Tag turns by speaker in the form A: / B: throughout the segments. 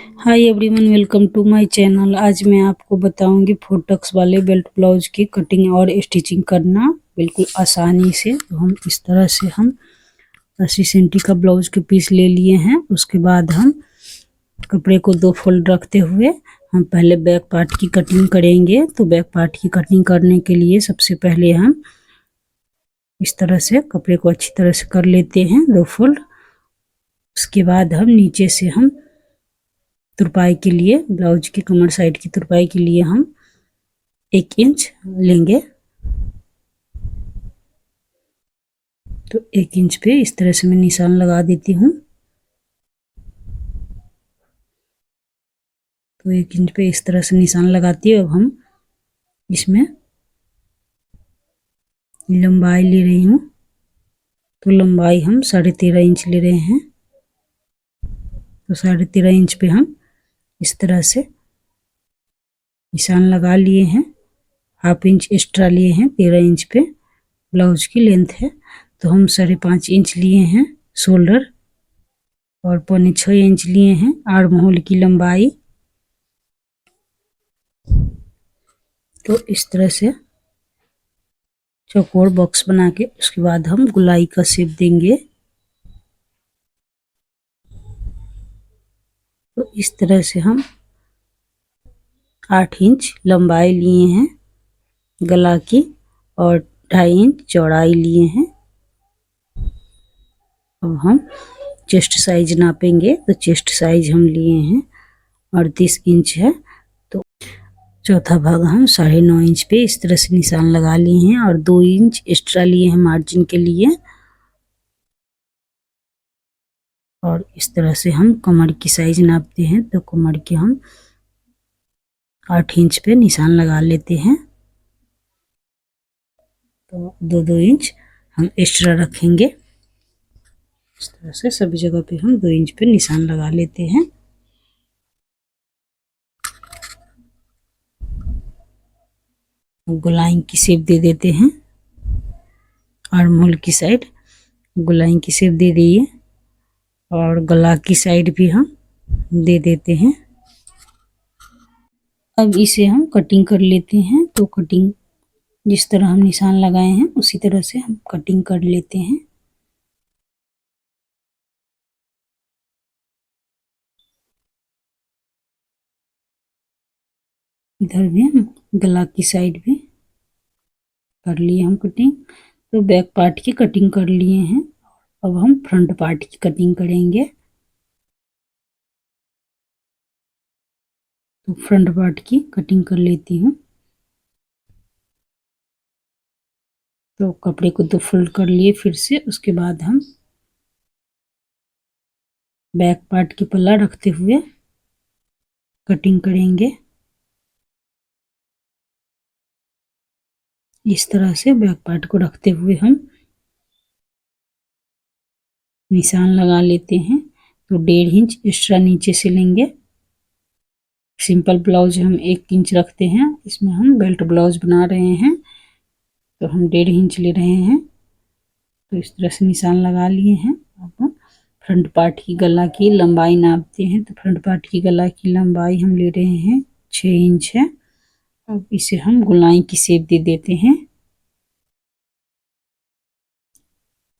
A: Hi everyone, welcome to my channel. आज मैं आपको बताऊंगी 4 टक्स वाले बेल्ट ब्लाउज की कटिंग और स्टिचिंग करना बिल्कुल आसानी से। तो हम इस तरह से 80 सेंटी का ब्लाउज के पीस ले लिए हैं। उसके बाद हम कपड़े को 2 फोल्ड रखते हुए हम पहले बैक पार्ट की कटिंग करेंगे। तो बैक पार्ट की कटिंग करने के लिए सबसे पहले हम इस तरह से कपड़े को अच्छी तरह से कर लेते हैं 2 फोल्ड। उसके बाद हम नीचे से हम तुरपाई के लिए, ब्लाउज की कमर साइड की तुरपाई के लिए हम 1 इंच लेंगे। तो 1 इंच पे इस तरह से मैं निशान लगा देती हूँ। तो 1 इंच पे इस तरह से निशान लगाती हूँ। अब हम इसमें लंबाई ले रही हूँ। तो लंबाई हम 13.5 इंच ले रहे हैं। तो 13.5 इंच पे हम इस तरह से निशान लगा लिए हैं। हाफ इंच एक्स्ट्रा लिए हैं। 13 इंच पे ब्लाउज की लेंथ है। तो हम 5.5 इंच लिए हैं शोल्डर और 6.25 इंच लिए हैं आर्म होल की लंबाई। तो इस तरह से चौकोर बॉक्स बना के उसके बाद हम गोलाई का शेप देंगे। तो इस तरह से हम 8 इंच लंबाई लिए हैं गला की और 2.5 इंच चौड़ाई लिए हैं। अब हम चेस्ट साइज नापेंगे। तो चेस्ट साइज हम लिए हैं 38 इंच है। तो चौथा भाग हम 9.5 इंच पे इस तरह से निशान लगा लिए हैं और 2 इंच एक्स्ट्रा लिए हैं मार्जिन के लिए। और इस तरह से हम कमर की साइज नापते हैं। तो कमर के हम 8 इंच पे निशान लगा लेते हैं। तो 2-2 इंच हम एक्स्ट्रा रखेंगे। इस तरह से सभी जगह पे हम 2 इंच पे निशान लगा लेते हैं। गोलाई की शेप दे देते हैं। आर्म होल की साइड गोलाई की शेप दे दी है और गला की साइड भी हम दे देते हैं। अब इसे हम कटिंग कर लेते हैं। तो कटिंग जिस तरह हम निशान लगाए हैं उसी तरह से हम कटिंग कर लेते हैं। इधर भी हम गला की साइड भी कर लिए हम कटिंग। तो बैक पार्ट की कटिंग कर लिए हैं। अब हम फ्रंट पार्ट की कटिंग करेंगे। तो फ्रंट पार्ट की कटिंग कर लेती हूँ। तो कपड़े को 2 फोल्ड कर लिए फिर से। उसके बाद हम बैक पार्ट की पल्ला रखते हुए कटिंग करेंगे। इस तरह से बैक पार्ट को रखते हुए हम निशान लगा लेते हैं। तो 1.5 इंच एक्स्ट्रा नीचे से लेंगे। सिंपल ब्लाउज हम 1 इंच रखते हैं, इसमें हम बेल्ट ब्लाउज बना रहे हैं तो हम 1.5 इंच ले रहे हैं। तो इस तरह से निशान लगा लिए हैं। अब हम फ्रंट पार्ट की गला की लंबाई नापते हैं। तो फ्रंट पार्ट की गला की लंबाई हम ले रहे हैं 6 इंच है। अब इसे हम गोलाई की शेप दे देते हैं।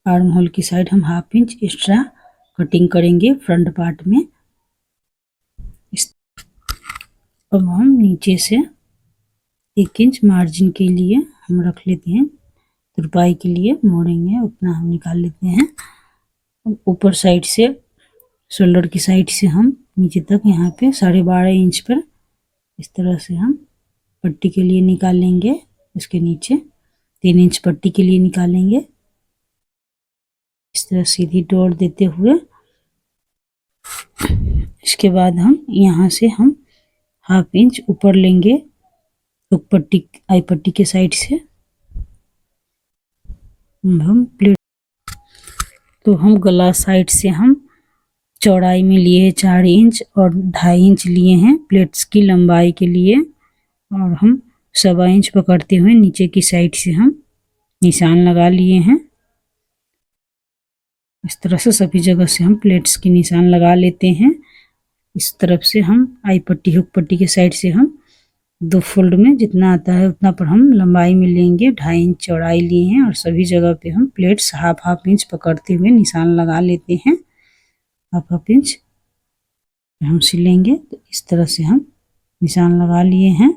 A: आर्म होल की साइड हम हाफ इंच एक्स्ट्रा कटिंग करेंगे फ्रंट पार्ट में। अब हम नीचे से 1 इंच मार्जिन के लिए हम रख लेते हैं। तुरपाई के लिए मोड़ेंगे उतना हम निकाल लेते हैं। ऊपर साइड से शोल्डर की साइड से हम नीचे तक यहाँ पे 12.5 इंच पर इस तरह से हम पट्टी के लिए निकालेंगे। इसके नीचे 3 इंच पट्टी के लिए निकालेंगे। इस तरह सीधी डोर देते हुए इसके बाद हम यहाँ से हम हाफ इंच ऊपर लेंगे तो पट्टी आई पट्टी के साइड से हम प्लेट। तो हम गला साइड से हम चौड़ाई में लिए हैं 4 इंच और 2.5 इंच लिए हैं प्लेट्स की लंबाई के लिए। और हम 1.25 इंच पकड़ते हुए नीचे की साइड से हम निशान लगा लिए हैं। इस तरह से सभी जगह से हम प्लेट्स की निशान लगा लेते हैं। इस तरफ से हम आई पट्टी हुक पट्टी के साइड से हम 2 फोल्ड में जितना आता है उतना पर हम लंबाई में लेंगे। 2.5 इंच चौड़ाई लिए हैं और सभी जगह पे हम प्लेट्स हाफ इंच पकड़ते हुए निशान लगा लेते हैं। हाफ इंच हम सिलेंगे तो इस तरह से हम निशान लगा लिए हैं।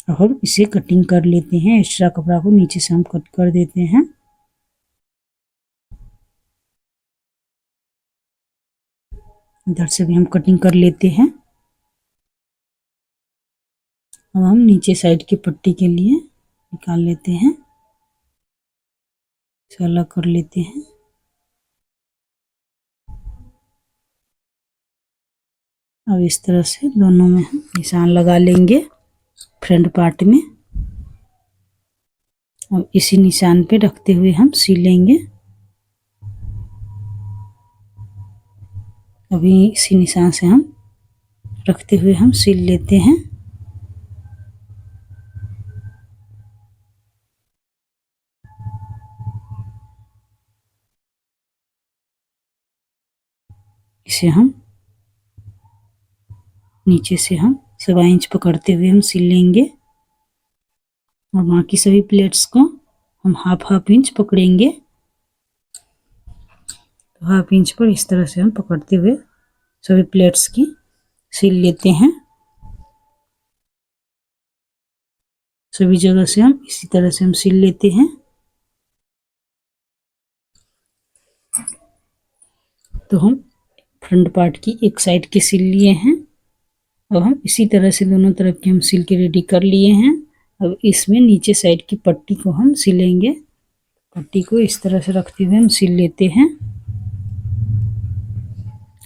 A: अब हम इसे कटिंग कर लेते हैं। एक्स्ट्रा कपड़ा को नीचे से हम कट कर देते हैं। इधर से भी हम कटिंग कर लेते हैं। अब हम नीचे साइड की पट्टी के लिए निकाल लेते हैं, इसे अलग कर लेते हैं। अब इस तरह से दोनों में हम निशान लगा लेंगे फ्रंट पार्ट में। अब इसी निशान पे रखते हुए हम सिलेंगे। अभी इसी निशान से हम रखते हुए हम सिल लेते हैं। इसे हम नीचे से हम 1.25 इंच पकड़ते हुए हम सिल लेंगे और बाकी सभी प्लेट्स को हम हाफ इंच पकड़ेंगे। तो हाफ इंच पर इस तरह से हम पकड़ते हुए सभी प्लेट्स की सिल लेते हैं। सभी जगह से हम इसी तरह से हम सिल लेते हैं। तो हम फ्रंट पार्ट की एक साइड की सिल लिए हैं। अब हम इसी तरह से दोनों तरफ की हम सिल के रेडी कर लिए हैं। अब इसमें नीचे साइड की पट्टी को हम सिलेंगे। पट्टी को इस तरह से रखते हुए हम सिल लेते हैं।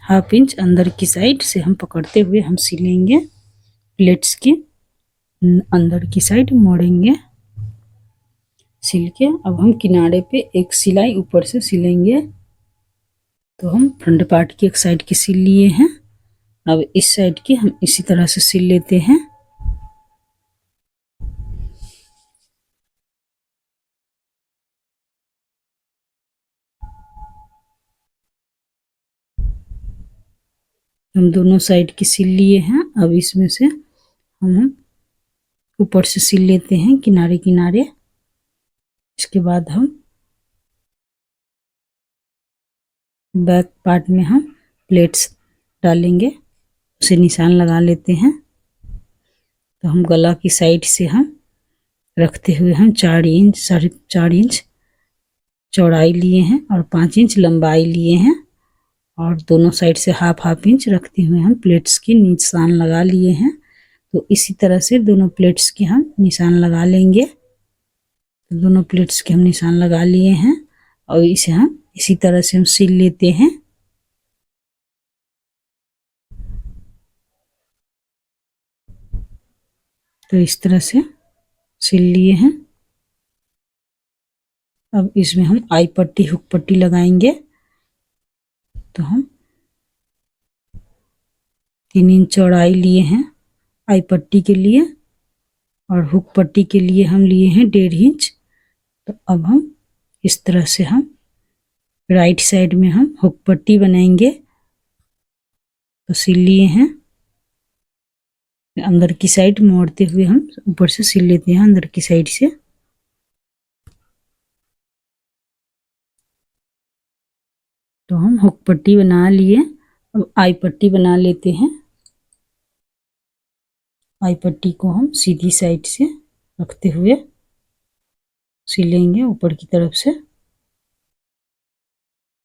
A: हाफ इंच अंदर की साइड से हम पकड़ते हुए हम सिलेंगे। प्लेट्स की अंदर की साइड मोड़ेंगे सिल के। अब हम किनारे पे एक सिलाई ऊपर से सिलेंगे। तो हम फ्रंट पार्ट की एक साइड की सिल लिए हैं। अब इस साइड की हम इसी तरह से सिल लेते हैं। हम दोनों साइड की सिल लिए हैं। अब इसमें से हम ऊपर से सिल लेते हैं किनारे किनारे। इसके बाद हम बैक पार्ट में हम प्लेट्स डालेंगे, उसे निशान लगा लेते हैं। तो हम गला की साइड से हम रखते हुए हम 4 इंच 4.5 इंच चौड़ाई लिए हैं और 5 इंच लंबाई लिए हैं और दोनों साइड से हाफ इंच रखते हुए हम प्लेट्स की निशान लगा लिए हैं। तो इसी तरह से दोनों प्लेट्स की हम निशान लगा लेंगे। तो दोनों प्लेट्स के हम निशान लगा लिए हैं और इसे हम इसी तरह से हम सिल लेते हैं। तो इस तरह से सिल लिए हैं। अब इसमें हम आई पट्टी हुक पट्टी लगाएंगे। तो हम 3 इंच चौड़ाई लिए हैं आई पट्टी के लिए और हुक पट्टी के लिए हम लिए हैं 1.5 इंच। तो अब हम इस तरह से हम राइट साइड में हम हुक पट्टी बनाएंगे। तो सिल लिए हैं। अंदर की साइड मोड़ते हुए हम ऊपर से सिल लेते हैं अंदर की साइड से। तो हम हुक पट्टी बना लिए। अब आई पट्टी बना लेते हैं। आई पट्टी को हम सीधी साइड से रखते हुए सिलेंगे ऊपर की तरफ से।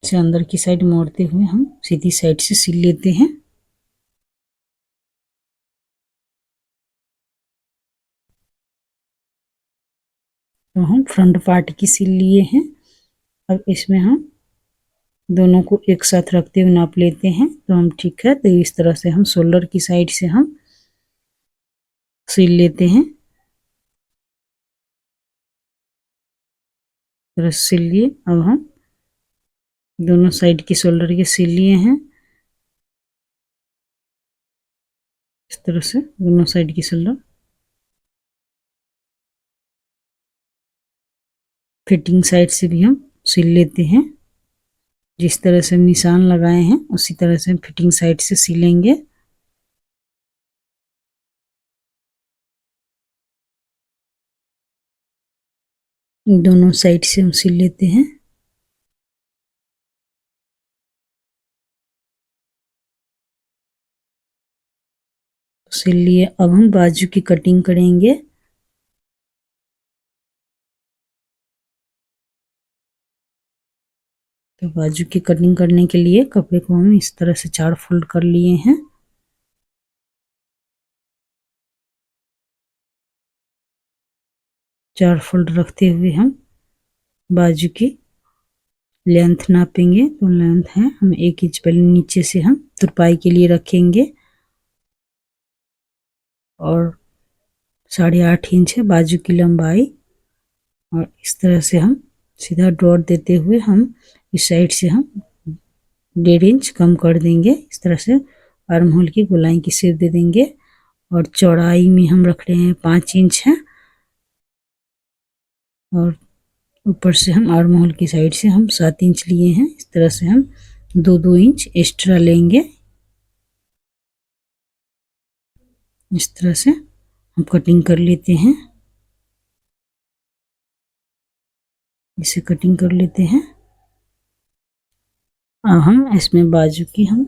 A: इसे अंदर की साइड मोड़ते हुए हम सीधी साइड से सिल लेते हैं। तो हम फ्रंट पार्ट की सिल लिए हैं। अब इसमें हम दोनों को एक साथ रखते हुए नाप लेते हैं। तो हम ठीक है, तो इस तरह से हम शोल्डर की साइड से हम सिल लेते हैं। तरह सिल लिए। अब हम दोनों साइड की शोल्डर के सिल लिए हैं। इस तरह से दोनों साइड की शोल्डर फिटिंग साइड से भी हम सिल लेते हैं। जिस तरह से हम निशान लगाए हैं उसी तरह से हम फिटिंग साइड से सिलेंगे। दोनों साइड से हम सिल लेते हैं। सिल लिए, अब हम बाजू की कटिंग करेंगे। तो बाजू की कटिंग करने के लिए कपड़े को हम इस तरह से 4 फोल्ड कर लिए हैं। चार फोल्ड रखते हुए हम बाजू की लेंथ नापेंगे। तो लेंथ है हम 1 इंच पहले नीचे से हम तुरपाई के लिए रखेंगे और 8.5 इंच है बाजू की लंबाई। और इस तरह से हम सीधा डॉट देते हुए हम इस साइड से हम 1.5 इंच कम कर देंगे। इस तरह से आर्म होल की गोलाई की शेप दे देंगे। और चौड़ाई में हम रख रहे हैं 5 इंच है। और ऊपर से हम आर्म होल की साइड से हम 7 इंच लिए हैं। इस तरह से हम 2-2 इंच एक्स्ट्रा लेंगे। इस तरह से हम कटिंग कर लेते हैं। इसे कटिंग कर लेते हैं। अब हम इसमें बाजू की हम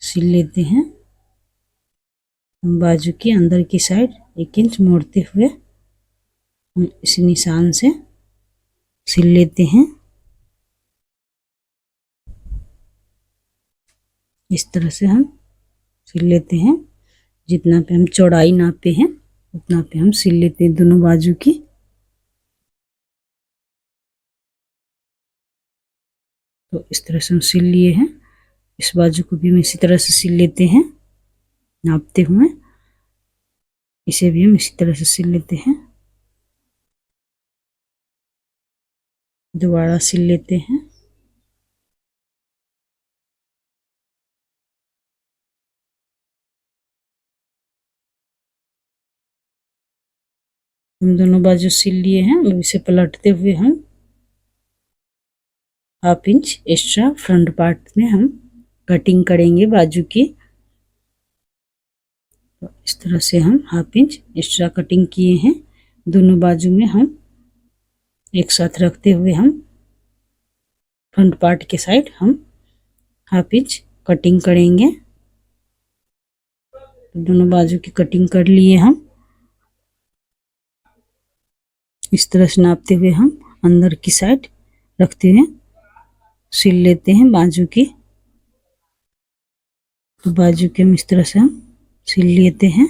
A: सिल लेते हैं। बाजू की अंदर की साइड 1 इंच मोड़ते हुए हम इस निशान से सिल लेते हैं। इस तरह से हम सिल लेते हैं। जितना पे हम चौड़ाई नापे हैं उतना पे हम सिल लेते हैं दोनों बाजू की। तो इस तरह से हम सिल लिए हैं। इस बाजू को भी हम इसी तरह से सिल लेते हैं नापते हुए। इसे भी हम इसी तरह से सिल लेते हैं। दोबारा सिल लेते हैं। हम दोनों बाजू सिल लिए हैं। अब इसे पलटते हुए हम 1/2 इंच एक्स्ट्रा फ्रंट पार्ट में हम कटिंग करेंगे बाजू की। तो इस तरह से हम 1/2 इंच एक्स्ट्रा कटिंग किए हैं। दोनों बाजू में हम एक साथ रखते हुए हम फ्रंट पार्ट के साइड हम 1/2 इंच कटिंग करेंगे। तो दोनों बाजू की कटिंग कर लिए हम। इस तरह से नापते हुए हम अंदर की साइड रखते हुए सिल लेते हैं बाजू की। तो बाजू के हम इस तरह से हम सिल लेते हैं।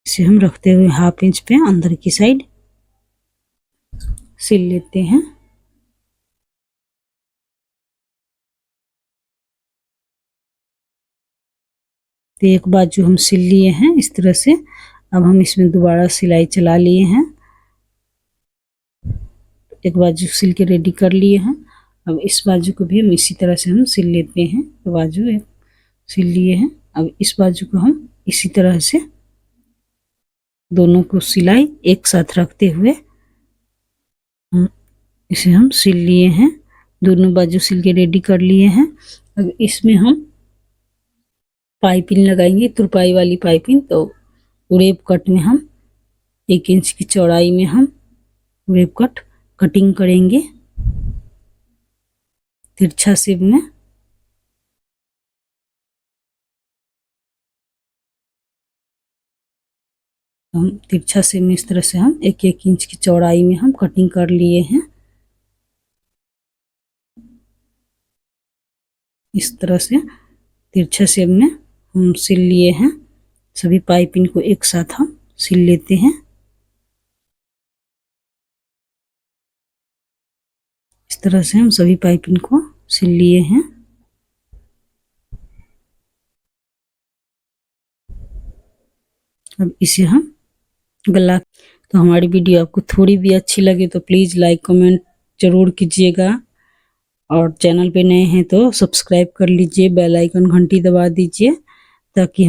A: इसे हम रखते हुए 1/2 इंच पे अंदर की साइड सिल लेते हैं। तो एक बाजू हम सिल लिए हैं इस तरह से। अब हम इसमें दोबारा सिलाई चला लिए हैं। एक बाजू सिल के रेडी कर लिए हैं। अब इस बाजू को भी हम इसी तरह से हम सिल लेते हैं। तो बाजू एक सिल लिए हैं। अब इस बाजू को हम इसी तरह से दोनों को सिलाई एक साथ रखते हुए इसे हम सिल लिए हैं। दोनों बाजू सिल के रेडी कर लिए हैं। अब इसमें हम पाइपिंग लगाएंगे, तुरपाई वाली पाइपिंग। तो उड़ेप कट में हम 1 इंच की चौड़ाई में हम उड़ेप कट कटिंग करेंगे तिरछा शेप में। हम तिरछा शेप में इस तरह से हम 1-1 इंच की चौड़ाई में हम कटिंग कर लिए हैं। इस तरह से तिरछा शेप में हम सिल लिए हैं। सभी पाइपिंग को एक साथ हम सिल लेते हैं। इस तरह से हम सभी पाइपिंग को सिल लिए हैं। अब इसे हम गला। तो हमारी वीडियो आपको थोड़ी भी अच्छी लगे तो प्लीज़ लाइक कमेंट ज़रूर कीजिएगा। और चैनल पे नए हैं तो सब्सक्राइब कर लीजिए, बेल आइकन घंटी दबा दीजिए ताकि